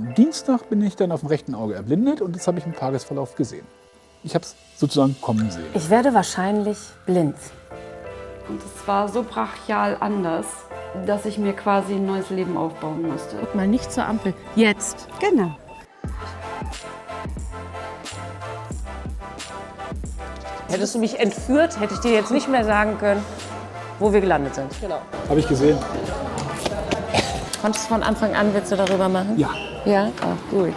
Am Dienstag bin ich dann auf dem rechten Auge erblindet und das habe ich im Tagesverlauf gesehen. Ich habe es sozusagen kommen sehen. Ich werde wahrscheinlich blind. Und es war so brachial anders, dass ich mir quasi ein neues Leben aufbauen musste. Guck mal, nicht zur Ampel. Jetzt. Genau. Hättest du mich entführt, hätte ich dir jetzt nicht mehr sagen können, wo wir gelandet sind. Genau. Habe ich gesehen. Konntest du von Anfang an Witze darüber machen? Ja. Ja? Ach, gut.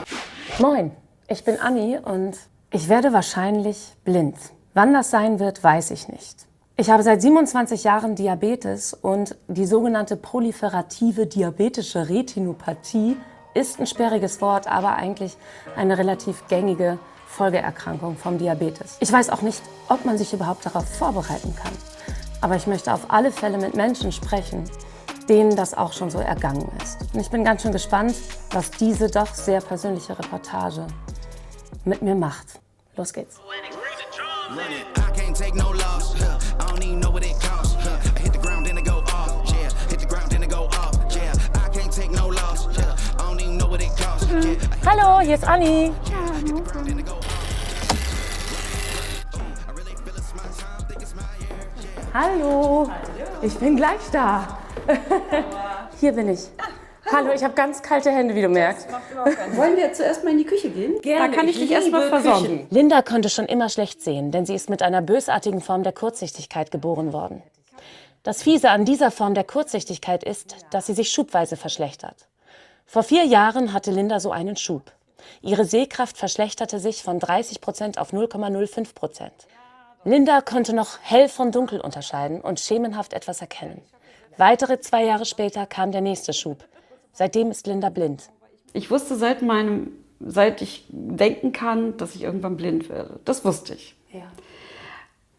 Moin, ich bin Anni und ich werde wahrscheinlich blind. Wann das sein wird, weiß ich nicht. Ich habe seit 27 Jahren Diabetes und die sogenannte proliferative diabetische Retinopathie ist ein sperriges Wort, aber eigentlich eine relativ gängige Folgeerkrankung vom Diabetes. Ich weiß auch nicht, ob man sich überhaupt darauf vorbereiten kann. Aber ich möchte auf alle Fälle mit Menschen sprechen, denen das auch schon so ergangen ist. Und ich bin ganz schön gespannt, was diese doch sehr persönliche Reportage mit mir macht. Los geht's. Hallo, hier ist Anni. Hallo, ich bin gleich da. Hier bin ich. Hallo, ich habe ganz kalte Hände, wie du merkst. Wollen wir zuerst mal in die Küche gehen? Da kann ich dich erstmal versorgen. Linda konnte schon immer schlecht sehen, denn sie ist mit einer bösartigen Form der Kurzsichtigkeit geboren worden. Das Fiese an dieser Form der Kurzsichtigkeit ist, dass sie sich schubweise verschlechtert. Vor 4 Jahren hatte Linda so einen Schub. Ihre Sehkraft verschlechterte sich von 30% auf 0,05%. Linda konnte noch hell von dunkel unterscheiden und schemenhaft etwas erkennen. Weitere 2 Jahre später kam der nächste Schub. Seitdem ist Linda blind. Ich wusste seit ich denken kann, dass ich irgendwann blind werde. Das wusste ich. Ja.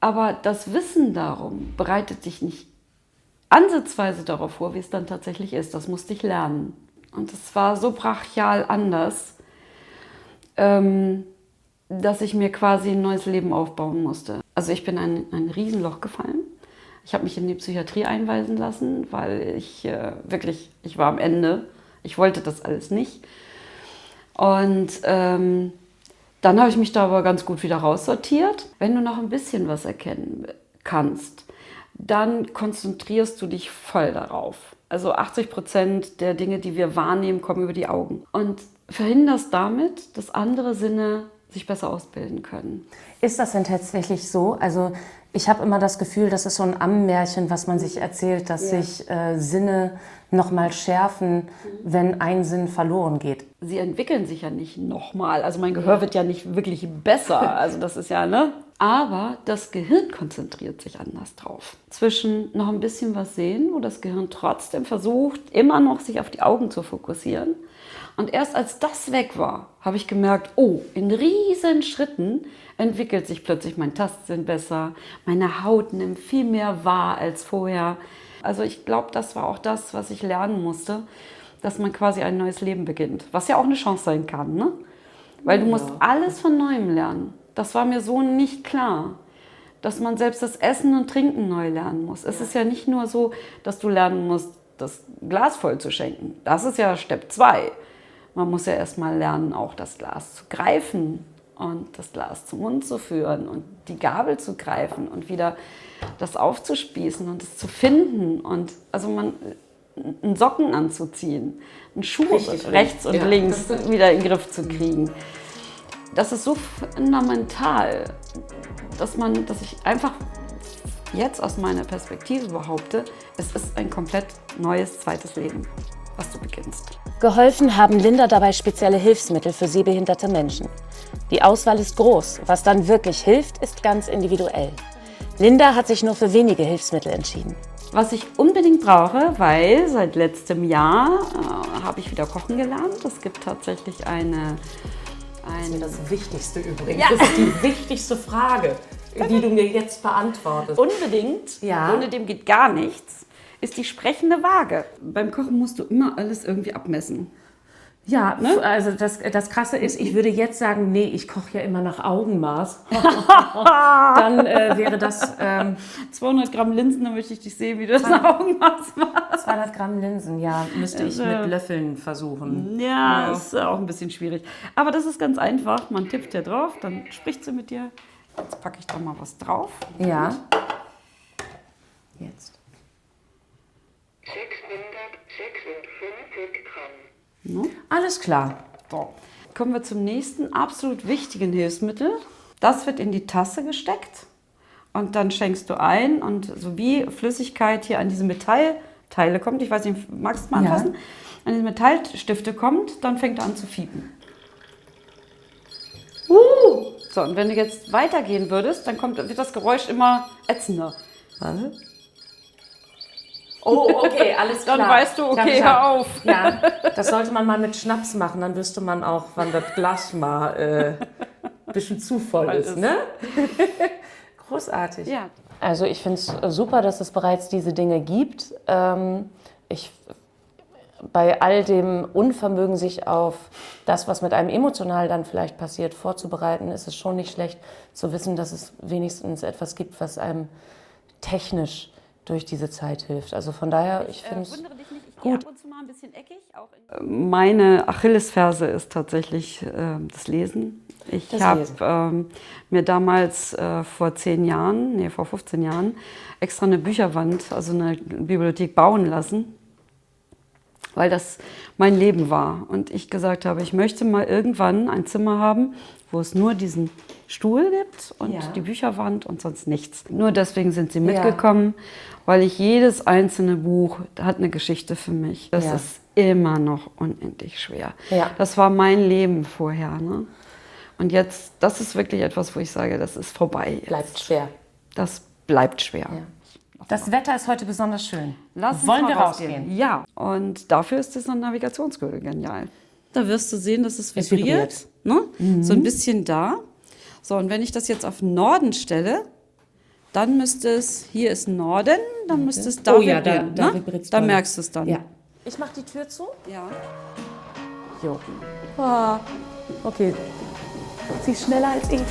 Aber das Wissen darum bereitet dich nicht ansatzweise darauf vor, wie es dann tatsächlich ist. Das musste ich lernen. Und es war so brachial anders, dass ich mir quasi ein neues Leben aufbauen musste. Also ich bin in ein Riesenloch gefallen. Ich habe mich in die Psychiatrie einweisen lassen, weil ich war am Ende. Ich wollte das alles nicht. Und dann habe ich mich da aber ganz gut wieder raussortiert. Wenn du noch ein bisschen was erkennen kannst, dann konzentrierst du dich voll darauf. Also 80% der Dinge, die wir wahrnehmen, kommen über die Augen. Und verhinderst damit, dass andere Sinne sich besser ausbilden können. Ist das denn tatsächlich so? Also ich habe immer das Gefühl, das ist so ein Ammenmärchen, was man sich erzählt, dass sich Sinne nochmal schärfen, wenn ein Sinn verloren geht. Sie entwickeln sich ja nicht nochmal. Also mein Gehör wird ja nicht wirklich besser. Also das ist ja, ne? Aber das Gehirn konzentriert sich anders drauf. Zwischen noch ein bisschen was sehen, wo das Gehirn trotzdem versucht, immer noch sich auf die Augen zu fokussieren. Und erst als das weg war, habe ich gemerkt, oh, in riesen Schritten entwickelt sich plötzlich mein Tastsinn besser. Meine Haut nimmt viel mehr wahr als vorher. Also ich glaube, das war auch das, was ich lernen musste, dass man quasi ein neues Leben beginnt. Was ja auch eine Chance sein kann, ne? Weil du musst alles von Neuem lernen. Das war mir so nicht klar, dass man selbst das Essen und Trinken neu lernen muss. Es ist ja nicht nur so, dass du lernen musst, das Glas voll zu schenken. Das ist ja Step 2. Man muss ja erstmal lernen, auch das Glas zu greifen und das Glas zum Mund zu führen und die Gabel zu greifen und wieder das aufzuspießen und es zu finden und also einen Socken anzuziehen, einen Schuh rechts und links wieder in den Griff zu kriegen. Das ist so fundamental, dass ich einfach jetzt aus meiner Perspektive behaupte, es ist ein komplett neues zweites Leben, was du beginnst. Geholfen haben Linda dabei spezielle Hilfsmittel für sehbehinderte Menschen. Die Auswahl ist groß. Was dann wirklich hilft, ist ganz individuell. Linda hat sich nur für wenige Hilfsmittel entschieden. Was ich unbedingt brauche, weil seit letztem Jahr habe ich wieder kochen gelernt. Es gibt tatsächlich Das ist das Wichtigste übrigens. Ja. Das ist die wichtigste Frage, die du mir jetzt beantwortest. Unbedingt, ohne dem geht gar nichts, ist die sprechende Waage. Beim Kochen musst du immer alles irgendwie abmessen. Ja, also das Krasse ist, ich würde jetzt sagen, nee, ich koche ja immer nach Augenmaß. Dann wäre das 200 Gramm Linsen, dann möchte ich dich sehen, wie du das nach Augenmaß machst. 200 Gramm Linsen, ja, müsste ich mit Löffeln versuchen. Ja, ist auch ein bisschen schwierig. Aber das ist ganz einfach. Man tippt ja drauf, dann spricht sie mit dir. Jetzt packe ich da mal was drauf. Ja. Jetzt. 656 Gramm. Alles klar. So. Kommen wir zum nächsten absolut wichtigen Hilfsmittel. Das wird in die Tasse gesteckt und dann schenkst du ein und so wie Flüssigkeit hier an diese Metallteile kommt, ich weiß nicht, magst du mal anfassen? An diese Metallstifte kommt, dann fängt er an zu fiepen. So, und wenn du jetzt weitergehen würdest, dann wird das Geräusch immer ätzender. Warte. Oh, okay, alles klar. Dann weißt du, okay, hör auf. Ja, das sollte man mal mit Schnaps machen, dann wüsste man auch, wann das Glas mal ein bisschen zu voll ist, ne? Großartig. Ja. Also ich finde es super, dass es bereits diese Dinge gibt. Bei all dem Unvermögen, sich auf das, was mit einem emotional dann vielleicht passiert, vorzubereiten, ist es schon nicht schlecht zu wissen, dass es wenigstens etwas gibt, was einem technisch durch diese Zeit hilft. Also von daher, ich finde es gut. Ab und zu mal ein bisschen eckig. Meine Achillesferse ist tatsächlich das Lesen. Ich habe mir damals vor 15 Jahren extra eine Bücherwand, also eine Bibliothek bauen lassen, weil das mein Leben war. Und ich gesagt habe, ich möchte mal irgendwann ein Zimmer haben, wo es nur diesen Stuhl gibt und die Bücherwand und sonst nichts. Nur deswegen sind sie mitgekommen, weil ich jedes einzelne Buch hat eine Geschichte für mich. Das ist immer noch unendlich schwer. Ja. Das war mein Leben vorher. Ne? Und jetzt, das ist wirklich etwas, wo ich sage, das ist vorbei. Jetzt. Bleibt schwer. Das bleibt schwer. Ja. Das Wetter ist heute besonders schön. Wollen wir rausgehen? Ja. Und dafür ist das Navigationsgürtel genial. Da wirst du sehen, dass es vibriert. Ne? So ein bisschen da. So, und wenn ich das jetzt auf Norden stelle, dann müsste es, hier ist Norden, dann müsste es da vibrieren. da ne? vibriert's Da doll. merkst du es dann. Ja. Ich mache die Tür zu. Ja. Jo. Okay. Sie ist schneller als ich.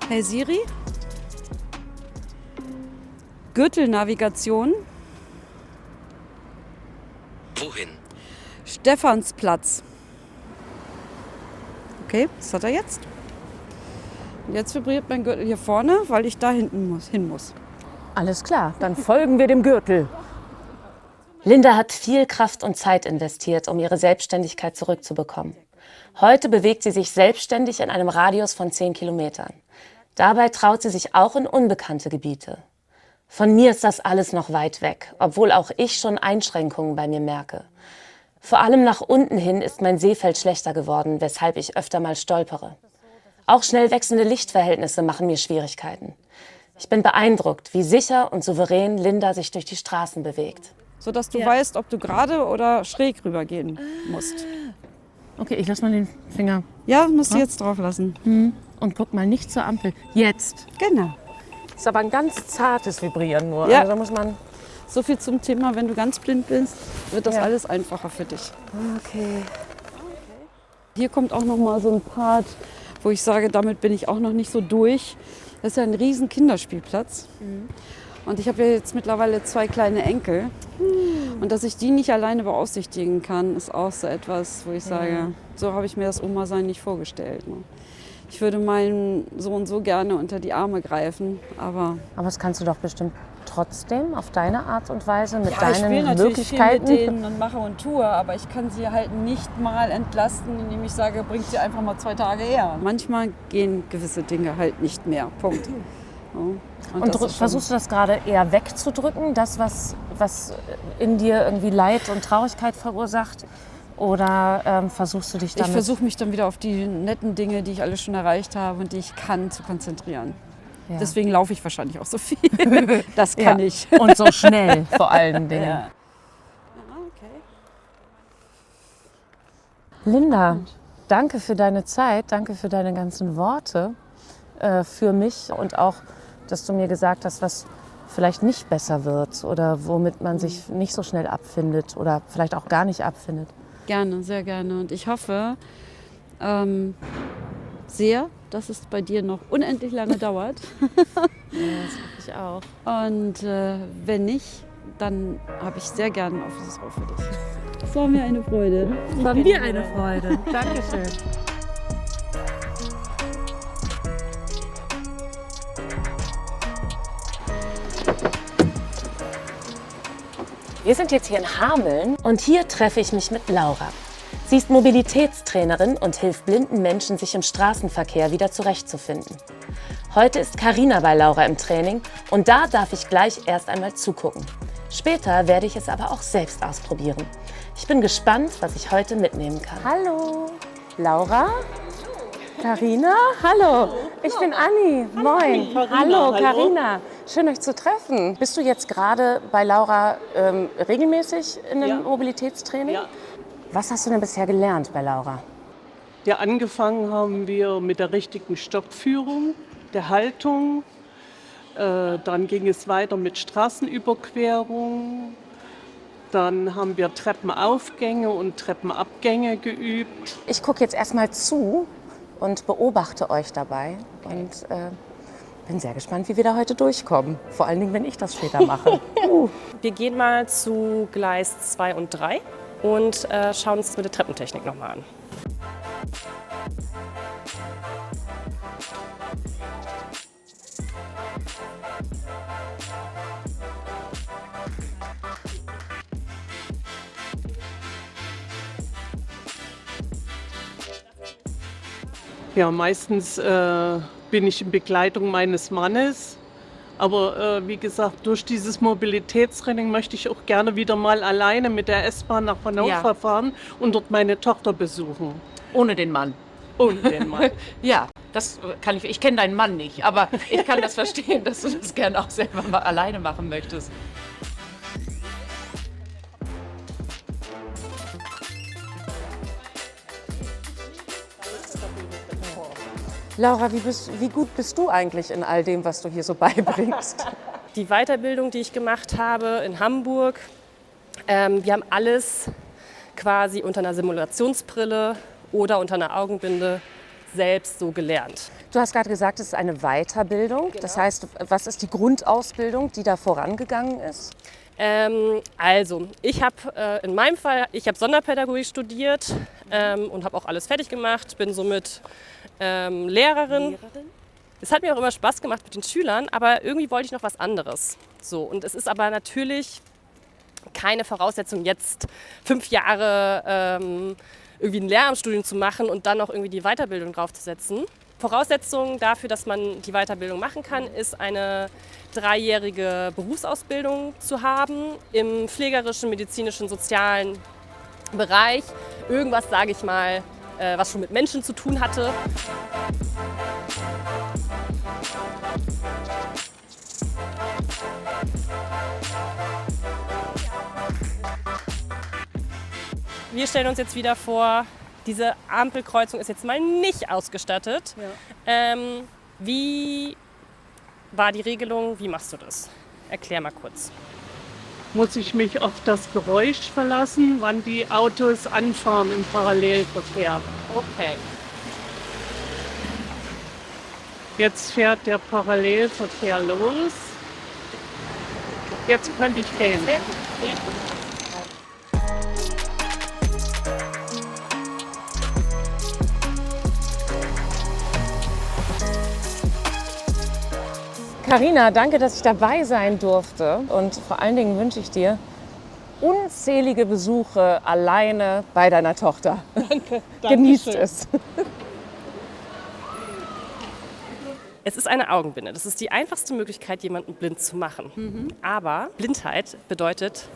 Hey Siri, Gürtelnavigation, Wohin? Stephansplatz. Okay, das hat er jetzt. Und jetzt vibriert mein Gürtel hier vorne, weil ich da hin muss. Alles klar, dann folgen wir dem Gürtel. Linda hat viel Kraft und Zeit investiert, um ihre Selbstständigkeit zurückzubekommen. Heute bewegt sie sich selbstständig in einem Radius von 10 Kilometern. Dabei traut sie sich auch in unbekannte Gebiete. Von mir ist das alles noch weit weg, obwohl auch ich schon Einschränkungen bei mir merke. Vor allem nach unten hin ist mein Sehfeld schlechter geworden, weshalb ich öfter mal stolpere. Auch schnell wechselnde Lichtverhältnisse machen mir Schwierigkeiten. Ich bin beeindruckt, wie sicher und souverän Linda sich durch die Straßen bewegt. Sodass du weißt, ob du gerade oder schräg rübergehen musst. Okay, ich lasse mal den Finger Ja, musst du jetzt drauf lassen. und guck mal nicht zur Ampel. Jetzt. Genau. Das ist aber ein ganz zartes Vibrieren nur. Ja. Also da muss man... So viel zum Thema, wenn du ganz blind bist, wird das alles einfacher für dich. Okay. Hier kommt auch noch mal so ein Part, wo ich sage, damit bin ich auch noch nicht so durch. Das ist ja ein riesen Kinderspielplatz. Und ich habe ja jetzt mittlerweile 2 kleine Enkel. Und dass ich die nicht alleine beaufsichtigen kann, ist auch so etwas, wo ich sage, so habe ich mir das Oma-Sein nicht vorgestellt. Ne? Ich würde meinen Sohn so gerne unter die Arme greifen, aber Aber das kannst du doch bestimmt trotzdem auf deine Art und Weise mit ich spiele deinen natürlich viel Möglichkeiten. mit denen und mache und tue, aber ich kann sie halt nicht mal entlasten, indem ich sage, bringt sie einfach mal 2 Tage her. Manchmal gehen gewisse Dinge halt nicht mehr. Punkt. So. Und das ist schon- versuchst du das gerade eher wegzudrücken, das, was in dir irgendwie Leid und Traurigkeit verursacht? Oder versuchst du dich Ich damit... versuche mich dann wieder auf die netten Dinge, die ich alle schon erreicht habe und die ich kann, zu konzentrieren. Ja. Deswegen laufe ich wahrscheinlich auch so viel. Das kann ich. Und so schnell vor allen Dingen. Ja. Linda, danke für deine Zeit, danke für deine ganzen Worte für mich und auch dass du mir gesagt hast, was vielleicht nicht besser wird oder womit man sich nicht so schnell abfindet oder vielleicht auch gar nicht abfindet. Gerne, sehr gerne. Und ich hoffe sehr, dass es bei dir noch unendlich lange dauert. Ja, das hoffe ich auch. Und wenn nicht, dann habe ich sehr gerne ein offenes Ohr für dich. Es war mir eine Freude. Es war mir eine Freude. Dankeschön. Wir sind jetzt hier in Hameln und hier treffe ich mich mit Laura. Sie ist Mobilitätstrainerin und hilft blinden Menschen, sich im Straßenverkehr wieder zurechtzufinden. Heute ist Carina bei Laura im Training und da darf ich gleich erst einmal zugucken. Später werde ich es aber auch selbst ausprobieren. Ich bin gespannt, was ich heute mitnehmen kann. Hallo, Laura? Carina? Hallo, ich bin Anni. Moin. Hallo, Carina. Schön, euch zu treffen. Bist du jetzt gerade bei Laura regelmäßig in einem Mobilitätstraining? Ja. Was hast du denn bisher gelernt bei Laura? Ja, angefangen haben wir mit der richtigen Stoppführung, der Haltung. Dann ging es weiter mit Straßenüberquerung. Dann haben wir Treppenaufgänge und Treppenabgänge geübt. Ich gucke jetzt erstmal zu und beobachte euch dabei und bin sehr gespannt, wie wir da heute durchkommen. Vor allen Dingen, wenn ich das später mache. Wir gehen mal zu Gleis 2 und 3 und schauen uns das mit der Treppentechnik nochmal an. Ja, meistens bin ich in Begleitung meines Mannes. Aber wie gesagt, durch dieses Mobilitätstraining möchte ich auch gerne wieder mal alleine mit der S-Bahn nach Hannover fahren und dort meine Tochter besuchen. Ohne den Mann. Und den Mann. Ja, das kann ich. Ich kenne deinen Mann nicht, aber ich kann das verstehen, dass du das gerne auch selber mal alleine machen möchtest. Laura, wie gut bist du eigentlich in all dem, was du hier so beibringst? Die Weiterbildung, die ich gemacht habe in Hamburg, wir haben alles quasi unter einer Simulationsbrille oder unter einer Augenbinde selbst so gelernt. Du hast gerade gesagt, es ist eine Weiterbildung. Das heißt, was ist die Grundausbildung, die da vorangegangen ist? Also, ich habe in meinem Fall, ich habe Sonderpädagogik studiert und habe auch alles fertig gemacht, bin somit Lehrerin. Es hat mir auch immer Spaß gemacht mit den Schülern, aber irgendwie wollte ich noch was anderes. So, und es ist aber natürlich keine Voraussetzung, jetzt 5 Jahre irgendwie ein Lehramtsstudium zu machen und dann noch irgendwie die Weiterbildung draufzusetzen. Voraussetzung dafür, dass man die Weiterbildung machen kann, ist eine 3-jährige Berufsausbildung zu haben im pflegerischen, medizinischen, sozialen Bereich. Irgendwas, sage ich mal, was schon mit Menschen zu tun hatte. Wir stellen uns jetzt wieder vor, diese Ampelkreuzung ist jetzt mal nicht ausgestattet. Ja. Wie war die Regelung? Wie machst du das? Erklär mal kurz. Muss ich mich auf das Geräusch verlassen, wann die Autos anfahren im Parallelverkehr. Okay. Jetzt fährt der Parallelverkehr los. Jetzt könnte ich gehen. Carina, danke, dass ich dabei sein durfte. Und vor allen Dingen wünsche ich dir unzählige Besuche alleine bei deiner Tochter. Danke. Genießt es. Es ist eine Augenbinde. Das ist die einfachste Möglichkeit, jemanden blind zu machen. Aber Blindheit bedeutet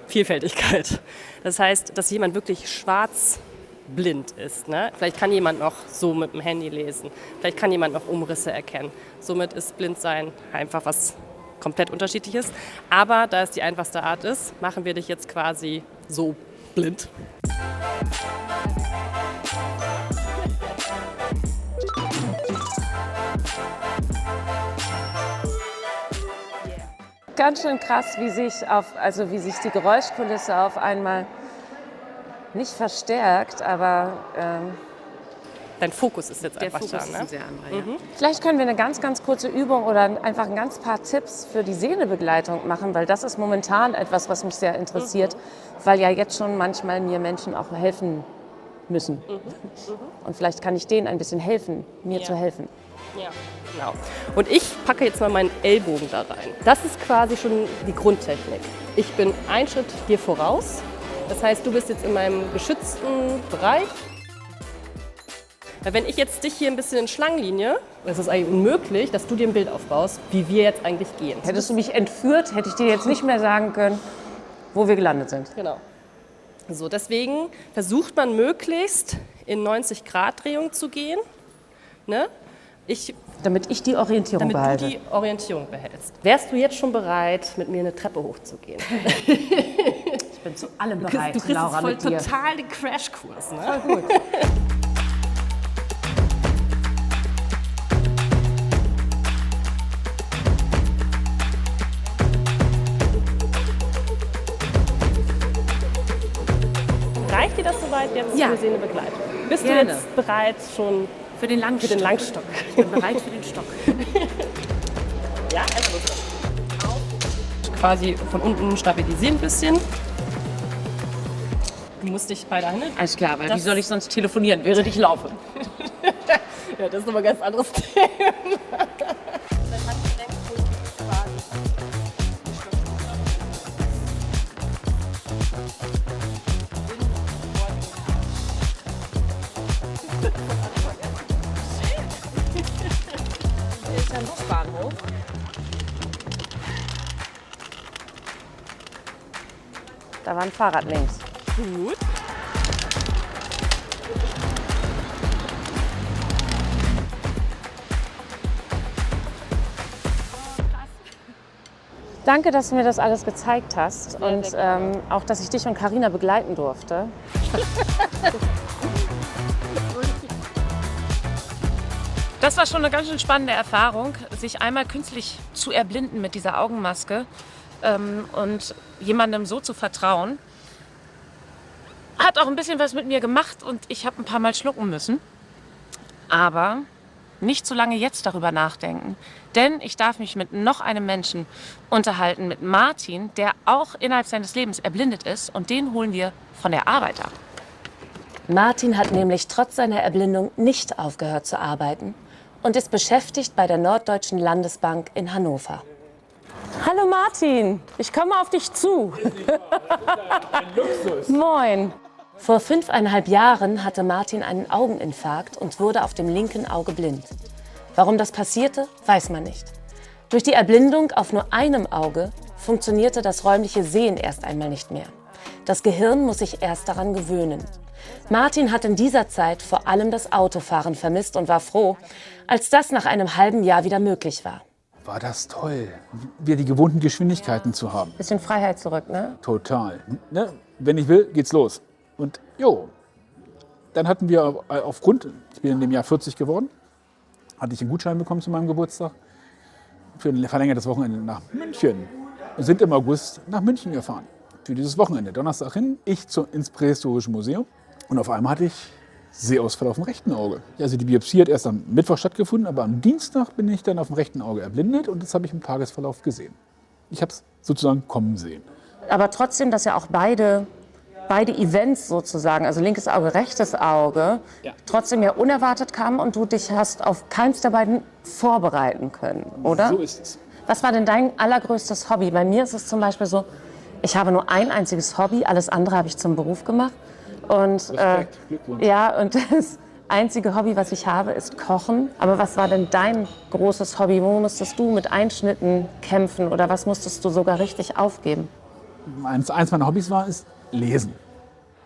Vielfältigkeit. Das heißt, dass jemand wirklich schwarzblind ist. Ne? Vielleicht kann jemand noch so mit dem Handy lesen. Vielleicht kann jemand noch Umrisse erkennen. Somit ist Blindsein einfach was komplett Unterschiedliches. Aber da es die einfachste Art ist, machen wir dich jetzt quasi so blind. ganz schön krass, wie sich die Geräuschkulisse auf einmal nicht verstärkt, aber Dein Fokus ist jetzt Der einfach Fokus da. ist Ne? ein sehr anderer, ja. vielleicht können wir eine ganz, ganz kurze Übung oder einfach ein ganz paar Tipps für die Sehnebegleitung machen, weil das ist momentan etwas, was mich sehr interessiert, weil ja jetzt schon manchmal mir Menschen auch helfen müssen. Und vielleicht kann ich denen ein bisschen helfen, mir zu helfen. Ja, genau. Und ich packe jetzt mal meinen Ellbogen da rein. Das ist quasi schon die Grundtechnik. Ich bin einen Schritt dir voraus. Das heißt, du bist jetzt in meinem geschützten Bereich. Weil wenn ich jetzt dich hier ein bisschen in Schlangenlinie, es ist eigentlich unmöglich, dass du dir ein Bild aufbaust, wie wir jetzt eigentlich gehen. Hättest du mich entführt, hätte ich dir jetzt nicht mehr sagen können, wo wir gelandet sind. Genau. So, deswegen versucht man möglichst in 90-Grad-Drehung zu gehen, ne? Damit ich die Orientierung Damit behalte. du die Orientierung behältst. Wärst du jetzt schon bereit, mit mir eine Treppe hochzugehen? Ich bin zu allem bereit, Du kriegst Laura, voll mit dir. total den Crashkurs. Ne? Voll gut. Reicht dir das soweit jetzt Ja. für Sehnebegleitung? Bist Gerne. du jetzt bereit schon Für den Langstock. für den Langstock? Ich bin bereit für den Stock. Ja, also los. Quasi von unten stabilisieren ein bisschen. Du musst dich beide Hände. Alles klar, weil wie Das- soll ich sonst telefonieren, während ich laufe? Ja, das ist aber ein ganz anderes Thema. Hier ist ja ein Busbahnhof. Da war ein Fahrrad links. Gut. Danke, dass du mir das alles gezeigt hast und auch, dass ich dich und Carina begleiten durfte. Das war schon eine ganz schön spannende Erfahrung, sich einmal künstlich zu erblinden mit dieser Augenmaske und jemandem so zu vertrauen. Hat auch ein bisschen was mit mir gemacht und ich habe ein paar Mal schlucken müssen. Aber nicht so lange jetzt darüber nachdenken, denn ich darf mich mit noch einem Menschen unterhalten, mit Martin, der auch innerhalb seines Lebens erblindet ist, und den holen wir von der Arbeit ab. Martin hat nämlich trotz seiner Erblindung nicht aufgehört zu arbeiten und ist beschäftigt bei der Norddeutschen Landesbank in Hannover. Hallo Martin, ich komme auf dich zu. Moin. Vor 5,5 Jahren hatte Martin einen Augeninfarkt und wurde auf dem linken Auge blind. Warum das passierte, weiß man nicht. Durch die Erblindung auf nur einem Auge funktionierte das räumliche Sehen erst einmal nicht mehr. Das Gehirn muss sich erst daran gewöhnen. Martin hat in dieser Zeit vor allem das Autofahren vermisst und war froh, als das nach einem halben Jahr wieder möglich war. War das toll, wieder die gewohnten Geschwindigkeiten zu haben. Bisschen Freiheit zurück, ne? Total. Ne? Wenn ich will, geht's los. Und dann hatten wir ich bin in dem Jahr 40 geworden, hatte ich einen Gutschein bekommen zu meinem Geburtstag für ein verlängertes Wochenende nach München. Wir sind im August nach München gefahren für dieses Wochenende. Donnerstag hin, ins Prähistorische Museum. Und auf einmal hatte ich Sehausfall auf dem rechten Auge. Also die Biopsie hat erst am Mittwoch stattgefunden, aber am Dienstag bin ich dann auf dem rechten Auge erblindet und das habe ich im Tagesverlauf gesehen. Ich habe es sozusagen kommen sehen. Aber trotzdem, dass ja auch beide Events sozusagen, also linkes Auge, rechtes Auge, trotzdem ja unerwartet kamen und du dich hast auf keins der beiden vorbereiten können, oder? So ist es. Was war denn dein allergrößtes Hobby? Bei mir ist es zum Beispiel so, ich habe nur ein einziges Hobby, alles andere habe ich zum Beruf gemacht. Und, Respekt, Glückwunsch. ja, und das einzige Hobby, was ich habe, ist Kochen. Aber was war denn dein großes Hobby? Wo musstest du mit Einschnitten kämpfen oder was musstest du sogar richtig aufgeben? Eins meiner Hobbys ist Lesen.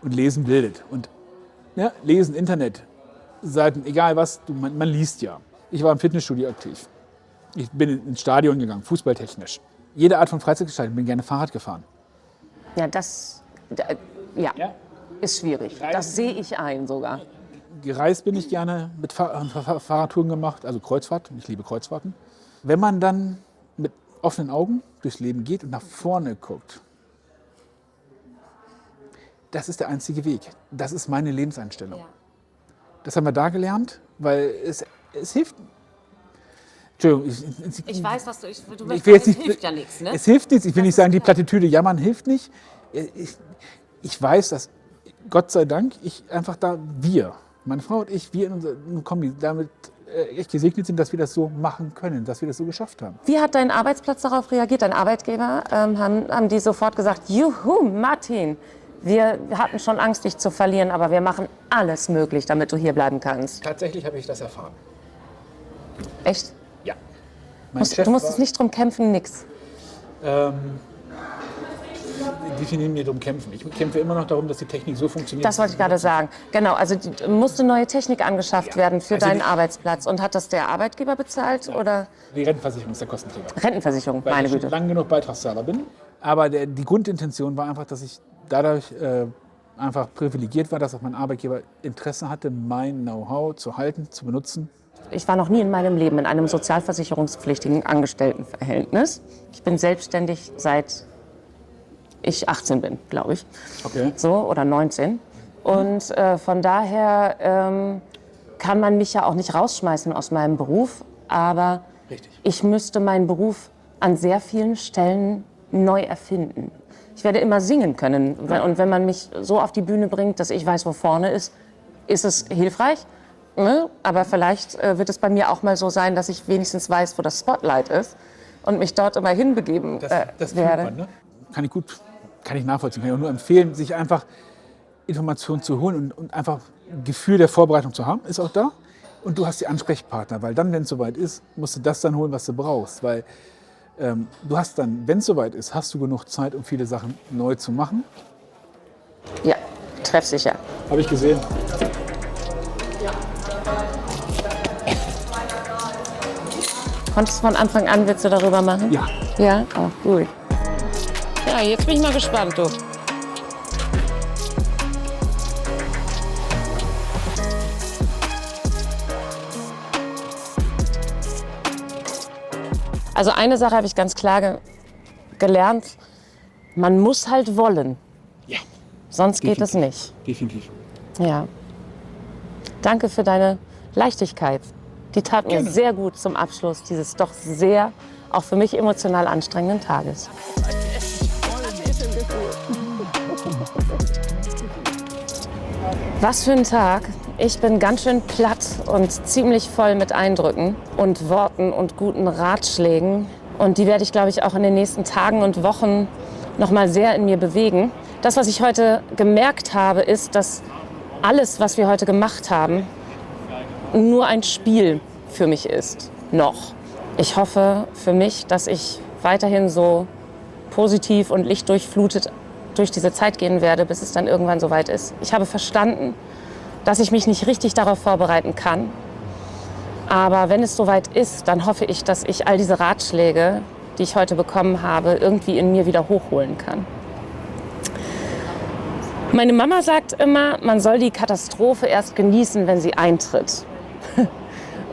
Und Lesen bildet. Und ja, Lesen, Internet, Seiten, egal was, man liest ja. Ich war im Fitnessstudio aktiv. Ich bin ins Stadion gegangen, fußballtechnisch. Jede Art von Freizeitgestaltung, bin gerne Fahrrad gefahren. Ja, das ist schwierig. Das sehe ich ein sogar. Gereist bin ich gerne, mit Fahrradtouren gemacht, also Kreuzfahrt. Ich liebe Kreuzfahrten. Wenn man dann offenen Augen durchs Leben geht und nach vorne guckt. Das ist der einzige Weg. Das ist meine Lebenseinstellung. Ja. Das haben wir da gelernt, weil es hilft. Entschuldigung, Ich weiß, was du ich will jetzt nicht, hilft ja nichts, ne? es hilft nichts. Ich will nicht sagen, die Plattitüde jammern hilft nicht. Ich weiß, dass Gott sei Dank meine Frau und ich, wir in unserem Kombi damit echt gesegnet sind, dass wir das so machen können, dass wir das so geschafft haben. Wie hat dein Arbeitsplatz darauf reagiert, dein Arbeitgeber? Haben die sofort gesagt, juhu, Martin, wir hatten schon Angst, dich zu verlieren, aber wir machen alles möglich, damit du hier bleiben kannst. Tatsächlich habe ich das erfahren. Echt? Ja. Du musstest nicht drum kämpfen, nix. Definieren wir darum kämpfen. Ich kämpfe immer noch darum, dass die Technik so funktioniert. Das wollte ich gerade sagen. Genau, also musste neue Technik angeschafft werden für Also deinen Arbeitsplatz. Und hat das der Arbeitgeber bezahlt? Oder? Die Rentenversicherung ist der Kostenträger. Rentenversicherung, Weil meine ich schon Güte. lang genug Beitragszahler bin. Aber die Grundintention war einfach, dass ich dadurch einfach privilegiert war, dass auch mein Arbeitgeber Interesse hatte, mein Know-how zu halten, zu benutzen. Ich war noch nie in meinem Leben in einem sozialversicherungspflichtigen Angestelltenverhältnis. Ich bin selbstständig seit ich 18 bin, glaube ich. Okay. So, oder 19. Und von daher kann man mich ja auch nicht rausschmeißen aus meinem Beruf. Aber Richtig. ich müsste meinen Beruf an sehr vielen Stellen neu erfinden. Ich werde immer singen können. Und wenn man mich so auf die Bühne bringt, dass ich weiß, wo vorne ist es hilfreich. Ne? Aber vielleicht wird es bei mir auch mal so sein, dass ich wenigstens weiß, wo das Spotlight ist und mich dort immer hinbegeben Das werde. fühlt man, ne? Kann ich nachvollziehen. Kann ich auch nur empfehlen, sich einfach Informationen zu holen und einfach ein Gefühl der Vorbereitung zu haben, ist auch da. Und du hast die Ansprechpartner, weil dann, wenn es soweit ist, musst du das dann holen, was du brauchst. Weil du hast dann, wenn es soweit ist, hast du genug Zeit, um viele Sachen neu zu machen. Ja, treffsicher. Habe ich gesehen. Konntest du von Anfang an Witze darüber machen? Ja. Ja? Oh, gut. Ja, jetzt bin ich mal gespannt, du. Also eine Sache habe ich ganz klar gelernt. Man muss halt wollen. Ja. Sonst geht es Definitiv. nicht. Definitiv. Ja. Danke für deine Leichtigkeit. Die tat mir Gerne. sehr gut zum Abschluss dieses doch sehr, auch für mich emotional anstrengenden Tages. Was für ein Tag. Ich bin ganz schön platt und ziemlich voll mit Eindrücken und Worten und guten Ratschlägen. Und die werde ich, glaube ich, auch in den nächsten Tagen und Wochen noch mal sehr in mir bewegen. Das, was ich heute gemerkt habe, ist, dass alles, was wir heute gemacht haben, nur ein Spiel für mich ist. Noch. Ich hoffe für mich, dass ich weiterhin so positiv und lichtdurchflutet durch diese Zeit gehen werde, bis es dann irgendwann soweit ist. Ich habe verstanden, dass ich mich nicht richtig darauf vorbereiten kann. Aber wenn es soweit ist, dann hoffe ich, dass ich all diese Ratschläge, die ich heute bekommen habe, irgendwie in mir wieder hochholen kann. Meine Mama sagt immer, man soll die Katastrophe erst genießen, wenn sie eintritt.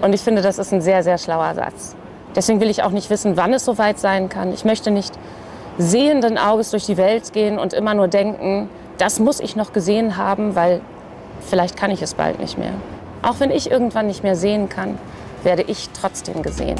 Und ich finde, das ist ein sehr, sehr schlauer Satz. Deswegen will ich auch nicht wissen, wann es soweit sein kann. Ich möchte nicht sehenden Auges durch die Welt gehen und immer nur denken, das muss ich noch gesehen haben, weil vielleicht kann ich es bald nicht mehr. Auch wenn ich irgendwann nicht mehr sehen kann, werde ich trotzdem gesehen.